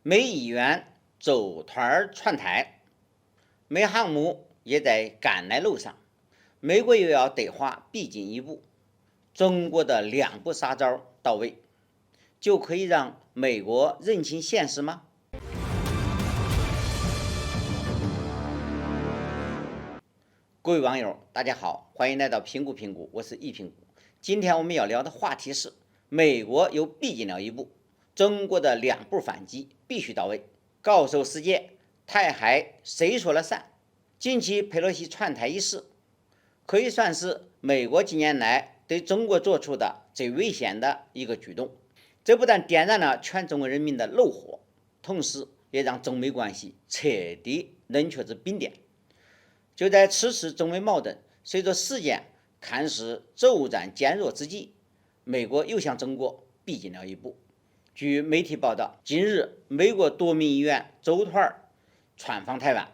美议员组团串台，美航母也在赶来路上，美国又要对华逼近一步，中国的两步杀招到位，就可以让美国认清现实吗？各位网友，大家好，欢迎来到评估，我是易评估。今天我们要聊的话题是：美国又逼近了一步，中国的两步反击必须到位。告诉世界，台海谁说了算？近期佩洛西串台一事，可以算是美国近年来对中国做出的最危险的一个举动。这不但点燃了全中国人民的怒火，同时也让中美关系彻底冷却至冰点。就在此时中美矛盾随着事件看似骤然减弱之际，美国又向中国逼近了一步。据媒体报道，近日美国多名议员组团窜访台湾。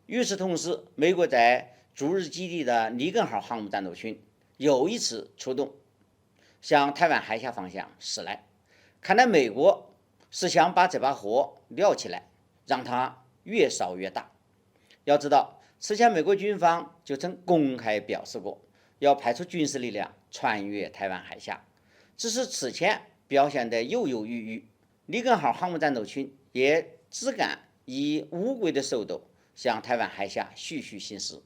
与此同时，美国在驻日基地的里根号航母战斗群又一次出动，向台湾海峡方向驶来。看来美国是想把这把火燎起来，让它越烧越大。要知道，此前美国军方就曾公开表示过，要派出军事力量穿越台湾海峡，只是此前表现得犹犹豫豫。里根号航母战斗群也只敢以乌龟的速度向台湾海峡徐徐行驶，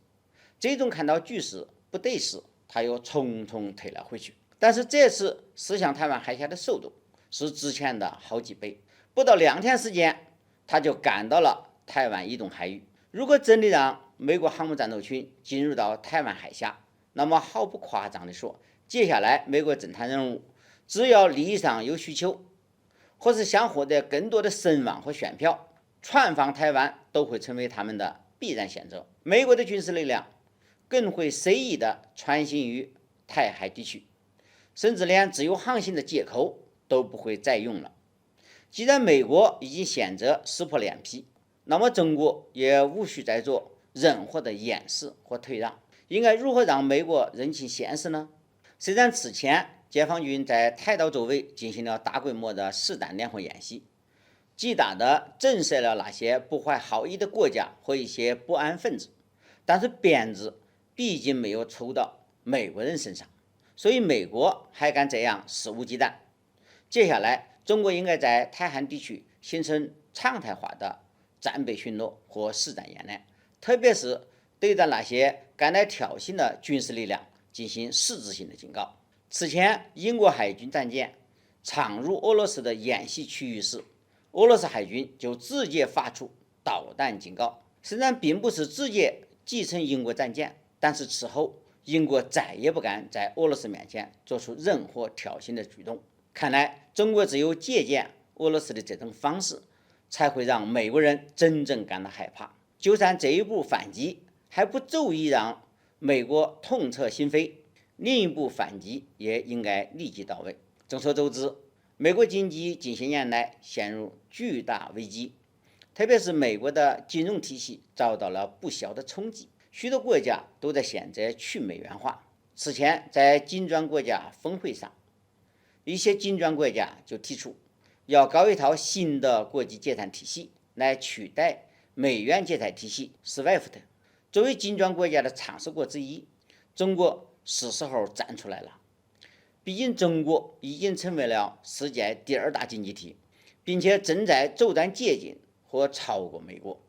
最终看到局势不对时，他又匆匆退了回去。但是这次驶向台湾海峡的速度是之前的好几倍，不到2天时间，他就赶到了台湾以东海域。如果真的让美国航母战斗群进入到台湾海峡，那么毫不夸张地说，接下来美国侦探人物只要利益上有需求，或是想获得更多的声望和选票，窜访台湾都会成为他们的必然选择。美国的军事力量更会随意地穿行于台海地区，甚至连自由航行的借口都不会再用了。既然美国已经选择撕破脸皮，那么中国也无需再做任何的掩饰或退让。应该如何让美国认清现实呢？虽然此前解放军在台岛周围进行了大规模的实弹联合演习，极大地震慑了那些不怀好意的国家和一些不安分子，但是鞭子毕竟没有抽到美国人身上，所以美国还敢这样肆无忌惮。接下来中国应该在台海地区形成常态化的战备巡逻和实战演练，特别是对待那些敢来挑衅的军事力量进行实质性的警告。此前英国海军战舰闯入俄罗斯的演习区域时，俄罗斯海军就直接发出导弹警告。虽然并不是直接继承英国战舰，但是此后英国再也不敢在俄罗斯面前做出任何挑衅的举动。看来中国只有借鉴俄罗斯的这种方式，才会让美国人真正感到害怕。就算这一步反击还不足以让美国痛彻心扉，另一步反击也应该立即到位。众所周知，美国经济近些年来陷入巨大危机，特别是美国的金融体系遭到了不小的冲击，许多国家都在选择去美元化。此前在金砖国家峰会上，一些金砖国家就提出要搞一套新的国际结算体系来取代美元结算体系 SWIFT。 作为金砖国家的创始国之一，中国是时候站出来了。毕竟中国已经成为了世界第2大经济体，并且正在骤然接近或超过美国，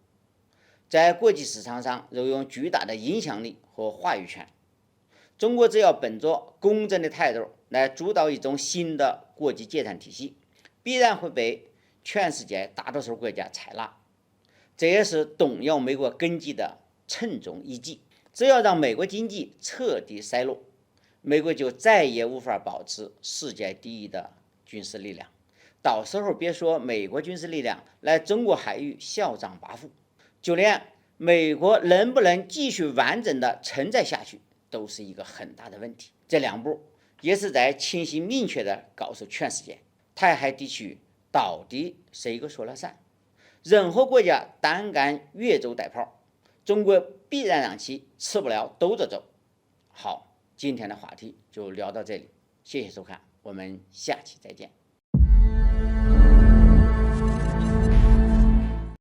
在国际市场上拥有巨大的影响力和话语权。中国只要本着公正的态度来主导一种新的国际结算体系，必然会被全世界大多数国家采纳。这也是动摇美国根基的沉重一击。只要让美国经济彻底衰落，美国就再也无法保持世界第一的军事力量。到时候别说美国军事力量来中国海域嚣张跋扈，就连美国能不能继续完整的存在下去，都是一个很大的问题。这2步也是在清晰明确地告诉全世界，台海地区到底谁个说了算？任何国家胆敢越俎代庖，中国必然让其吃不了兜着走。好，今天的话题就聊到这里，谢谢收看，我们下期再见。